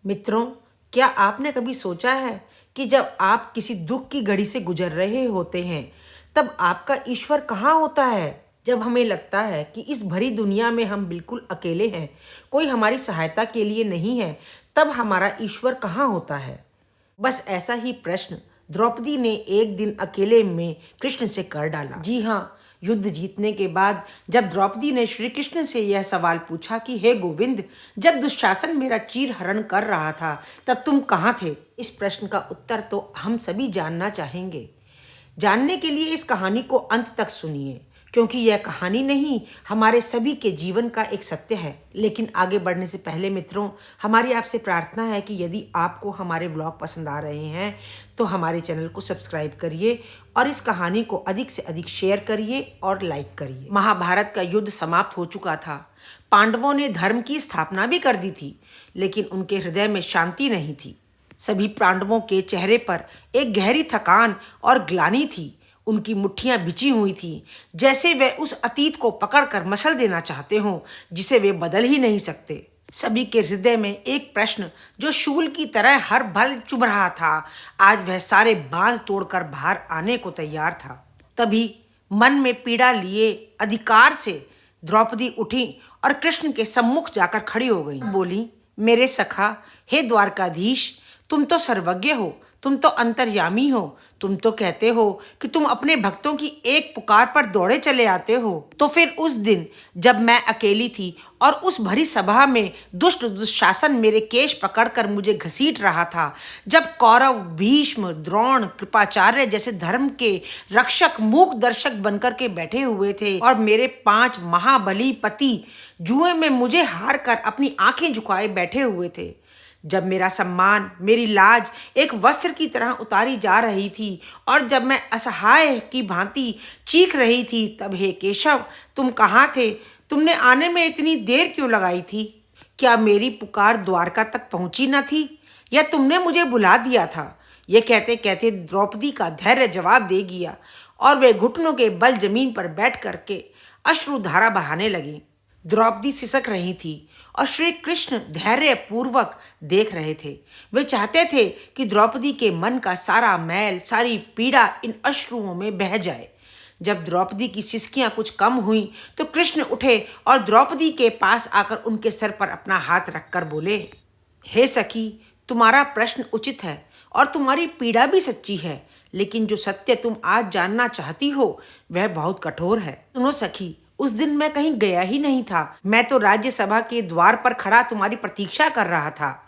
मित्रों, क्या आपने कभी सोचा है कि जब आप किसी दुख की घड़ी से गुजर रहे होते हैं, तब आपका ईश्वर कहाँ होता है? जब हमें लगता है कि इस भरी दुनिया में हम बिल्कुल अकेले हैं, कोई हमारी सहायता के लिए नहीं है, तब हमारा ईश्वर कहाँ होता है? बस ऐसा ही प्रश्न द्रौपदी ने एक दिन अकेले में कृष्ण से कर डाला। जी हाँ, युद्ध जीतने के बाद जब द्रौपदी ने श्री कृष्ण से यह सवाल पूछा कि हे गोविंद, जब दुशासन मेरा चीर हरण कर रहा था तब तुम कहाँ थे? इस प्रश्न का उत्तर तो हम सभी जानना चाहेंगे। जानने के लिए इस कहानी को अंत तक सुनिए, क्योंकि यह कहानी नहीं, हमारे सभी के जीवन का एक सत्य है। लेकिन आगे बढ़ने से पहले मित्रों, हमारी आपसे प्रार्थना है कि यदि आपको हमारे व्लॉग पसंद आ रहे हैं तो हमारे चैनल को सब्सक्राइब करिए और इस कहानी को अधिक से अधिक शेयर करिए और लाइक करिए। महाभारत का युद्ध समाप्त हो चुका था। पांडवों ने धर्म की स्थापना भी कर दी थी, लेकिन उनके हृदय में शांति नहीं थी। सभी पांडवों के चेहरे पर एक गहरी थकान और ग्लानि थी। उनकी मुट्ठियां बिची हुई थी, जैसे वे उस अतीत को पकड़कर मसल देना चाहते हों जिसे वे बदल ही नहीं सकते। सभी के हृदय में एक प्रश्न जो शूल की तरह हर पल चुभ रहा था, आज वह सारे बांध तोड़कर बाहर आने को तैयार था। तभी मन में पीड़ा लिए अधिकार से द्रौपदी उठी और कृष्ण के सम्मुख जाकर खड़ी हो गई। बोली, मेरे सखा, हे द्वारकाधीश, तुम तो सर्वज्ञ हो, तुम तो अंतर्यामी हो। तुम तो कहते हो कि तुम अपने भक्तों की एक पुकार पर दौड़े चले आते हो। तो फिर उस दिन जब मैं अकेली थी और उस भरी सभा में दुष्ट दुशासन मेरे केश पकड़कर मुझे घसीट रहा था, जब कौरव, भीष्म, द्रोण, कृपाचार्य जैसे धर्म के रक्षक मूक दर्शक बनकर के बैठे हुए थे और मेरे 5 महाबली पति जुए में मुझे हार कर अपनी आंखें झुकाए बैठे हुए थे, जब मेरा सम्मान, मेरी लाज एक वस्त्र की तरह उतारी जा रही थी और जब मैं असहाय की भांति चीख रही थी, तब हे केशव, तुम कहाँ थे? तुमने आने में इतनी देर क्यों लगाई थी? क्या मेरी पुकार द्वारका तक पहुंची न थी, या तुमने मुझे बुला दिया था? ये कहते कहते द्रौपदी का धैर्य जवाब दे गया और वे घुटनों के बल जमीन पर बैठ करके अश्रुधारा बहाने लगी। द्रौपदी सिसक रही थी और श्री कृष्ण धैर्य पूर्वक देख रहे थे। वे चाहते थे कि द्रौपदी के मन का सारा मैल, सारी पीड़ा इन अश्रुओं में बह जाए। जब द्रौपदी की सिसकियां कुछ कम हुई तो कृष्ण उठे और द्रौपदी के पास आकर उनके सर पर अपना हाथ रखकर बोले, हे सखी, तुम्हारा प्रश्न उचित है और तुम्हारी पीड़ा भी सच्ची है, लेकिन जो सत्य तुम आज जानना चाहती हो वह बहुत कठोर है। सुनो सखी, उस दिन मैं कहीं गया ही नहीं था। मैं तो राज्यसभा के द्वार पर खड़ा तुम्हारी प्रतीक्षा कर रहा था।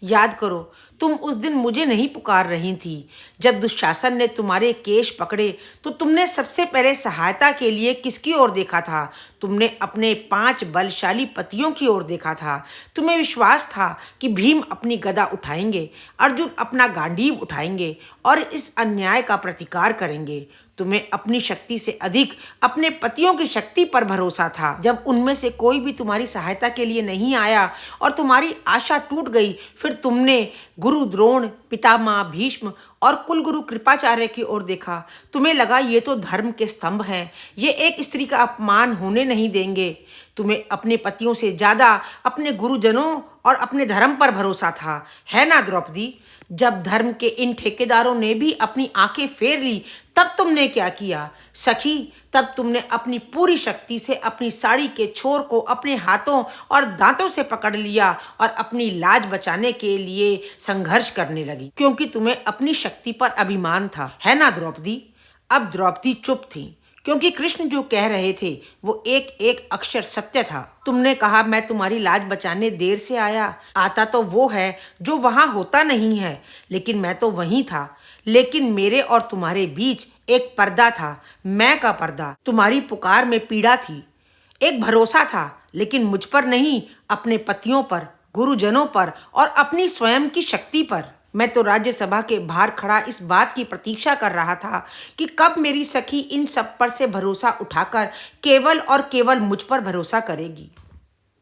याद करो, तुम उस दिन मुझे नहीं पुकार रही थी। जब दुशासन ने तुम्हारे केश पकड़े तो तुमने सबसे पहले सहायता के लिए किसकी ओर देखा था? तुमने अपने 5 बलशाली पतियों की ओर देखा था। तुम्हें विश्वास था कि भीम अपनी गदा उठाएंगे, अर्जुन अपना गांडीव उठाएंगे और इस अन्याय का प्रतिकार करेंगे। तुम्हें अपनी शक्ति से अधिक अपने पतियों की शक्ति पर भरोसा था। जब उनमें से कोई भी तुम्हारी सहायता के लिए नहीं आया और तुम्हारी आशा टूट गई, फिर तुमने गुरु द्रोण, पितामह भीष्म और कुलगुरु कृपाचार्य की ओर देखा। तुम्हें लगा ये तो धर्म के स्तंभ हैं, ये एक स्त्री का अपमान होने नहीं देंगे। तुम्हें अपने पतियों से ज्यादा अपने गुरुजनों और अपने धर्म पर भरोसा था, है ना द्रौपदी? जब धर्म के इन ठेकेदारों ने भी अपनी आंखें फेर ली, तब तुमने क्या किया सखी? तब तुमने अपनी पूरी शक्ति से अपनी साड़ी के छोर को अपने हाथों और दांतों से पकड़ लिया और अपनी लाज बचाने के लिए संघर्ष करने लगी, क्योंकि तुम्हें अपनी शक्ति पर अभिमान था, है ना द्रौपदी? अब द्रौपदी चुप थी, क्योंकि कृष्ण जो कह रहे थे वो एक एक अक्षर सत्य था। तुमने कहा, मैं तुम्हारी लाज बचाने देर से आया। आता तो वो है जो वहां होता नहीं है, लेकिन मैं तो वहीं था। लेकिन मेरे और तुम्हारे बीच एक पर्दा था, मैं का पर्दा। तुम्हारी पुकार में पीड़ा थी, एक भरोसा था, लेकिन मुझ पर नहीं, अपने पतियों पर, गुरुजनों पर और अपनी स्वयं की शक्ति पर। मैं तो राज्यसभा के बाहर खड़ा इस बात की प्रतीक्षा कर रहा था कि कब मेरी सखी इन सब पर से भरोसा उठाकर केवल और केवल मुझ पर भरोसा करेगी।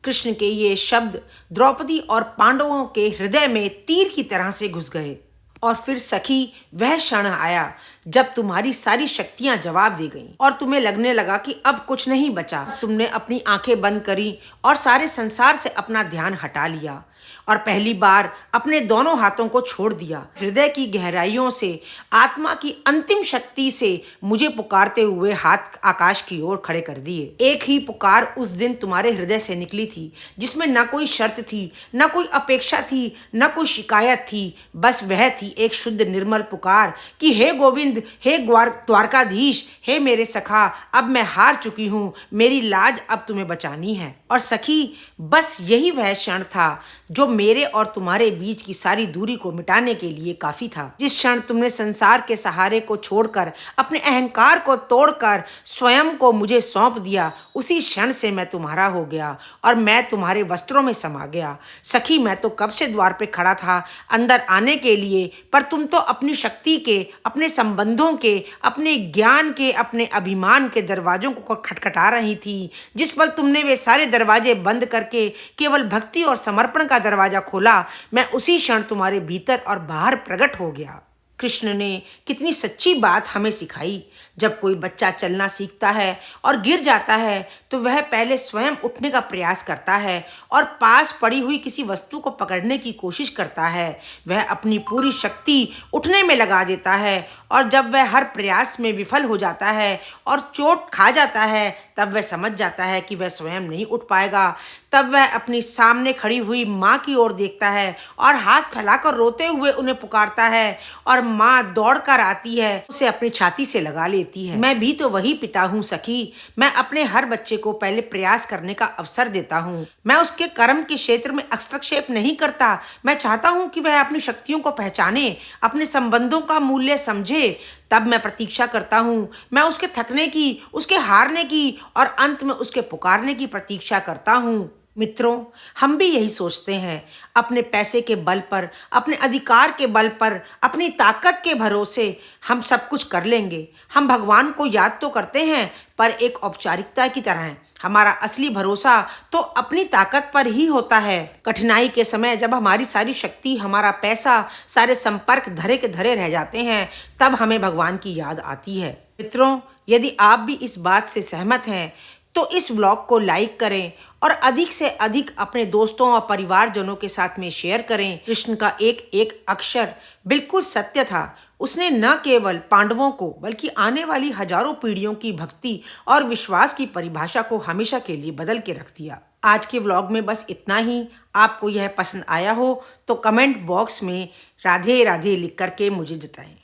कृष्ण के ये शब्द द्रौपदी और पांडवों के हृदय में तीर की तरह से घुस गए। और फिर सखी, वह क्षण आया जब तुम्हारी सारी शक्तियां जवाब दे गईं और तुम्हें लगने लगा कि अब कुछ नहीं बचा। तुमने अपनी आंखें बंद करी और सारे संसार से अपना ध्यान हटा लिया और पहली बार अपने दोनों हाथों को छोड़ दिया। हृदय की गहराइयों से, आत्मा की अंतिम शक्ति से मुझे पुकारते हुए हाथ आकाश की ओर खड़े कर दिए। एक ही पुकार उस दिन तुम्हारे हृदय से निकली थी, जिसमें न कोई शर्त थी, न कोई अपेक्षा थी, न कोई शिकायत थी। बस वह थी एक शुद्ध निर्मल पुकार कि हे गोविंद, हे द्वारकाधीश, हे मेरे सखा, अब मैं हार चुकी हूँ, मेरी लाज अब तुम्हें बचानी है। और सखी, बस यही वह क्षण था जो मेरे और तुम्हारे बीच की सारी दूरी को मिटाने के लिए काफी था। जिस क्षण तुमने संसार के सहारे को छोड़कर, अपने अहंकार को तोड़कर स्वयं को मुझे सौंप दिया, उसी क्षण से मैं तुम्हारा हो गया और मैं तुम्हारे वस्त्रों में समा गया। सखी, मैं तो कब से द्वार पे खड़ा था अंदर आने के लिए, पर तुम तो अपनी शक्ति के, अपने संबंधों के, अपने ज्ञान के, अपने अभिमान के दरवाजों को खटखटा रही थी। जिस पल तुमने वे सारे दरवाजे बंद करके केवल भक्ति और समर्पण का दरवाजा खोला, मैं उसी क्षण तुम्हारे भीतर और बाहर प्रकट हो गया। कृष्ण ने कितनी सच्ची बात हमें सिखाई। जब कोई बच्चा चलना सीखता है और गिर जाता है तो वह पहले स्वयं उठने का प्रयास करता है और पास पड़ी हुई किसी वस्तु को पकड़ने की कोशिश करता है। वह अपनी पूरी शक्ति उठने में लगा देता है और जब वह हर प्रयास में विफल हो जाता है और चोट खा जाता है, तब वह समझ जाता है कि वह स्वयं नहीं उठ पाएगा। तब वह अपनी सामने खड़ी हुई माँ की ओर देखता है और हाथ फैलाकर रोते हुए उन्हें पुकारता है और माँ दौड़कर आती है, उसे अपनी छाती से लगा लेती है। मैं भी तो वही पिता हूँ सखी। मैं अपने हर बच्चे को पहले प्रयास करने का अवसर देता हूँ। मैं उसके कर्म के क्षेत्र में हस्तक्षेप नहीं करता। मैं चाहता हूँ कि वह अपनी शक्तियों को पहचाने, अपने संबंधों का मूल्य समझे। तब मैं प्रतीक्षा करता हूँ। मैं उसके थकने की, उसके हारने की और अंत में उसके पुकारने की प्रतीक्षा करता हूँ। मित्रों, हम भी यही सोचते हैं। अपने पैसे के बल पर, अपने अधिकार के बल पर, अपनी ताकत के भरोसे हम सब कुछ कर लेंगे। हम भगवान को याद तो करते हैं, पर एक औपचारिकता की तरह। हमारा असली भरोसा तो अपनी ताकत पर ही होता है। कठिनाई के समय जब हमारी सारी शक्ति, हमारा पैसा, सारे संपर्क धरे के धरे रह जाते हैं, तब हमें भगवान की याद आती है। मित्रों, यदि आप भी इस बात से सहमत हैं तो इस व्लॉग को लाइक करें और अधिक से अधिक अपने दोस्तों और परिवारजनों के साथ में शेयर करें। कृष्ण का एक एक अक्षर बिल्कुल सत्य था। उसने न केवल पांडवों को बल्कि आने वाली हजारों पीढ़ियों की भक्ति और विश्वास की परिभाषा को हमेशा के लिए बदल के रख दिया। आज के व्लॉग में बस इतना ही। आपको यह पसंद आया हो तो कमेंट बॉक्स में राधे राधे लिख करके मुझे जताएं।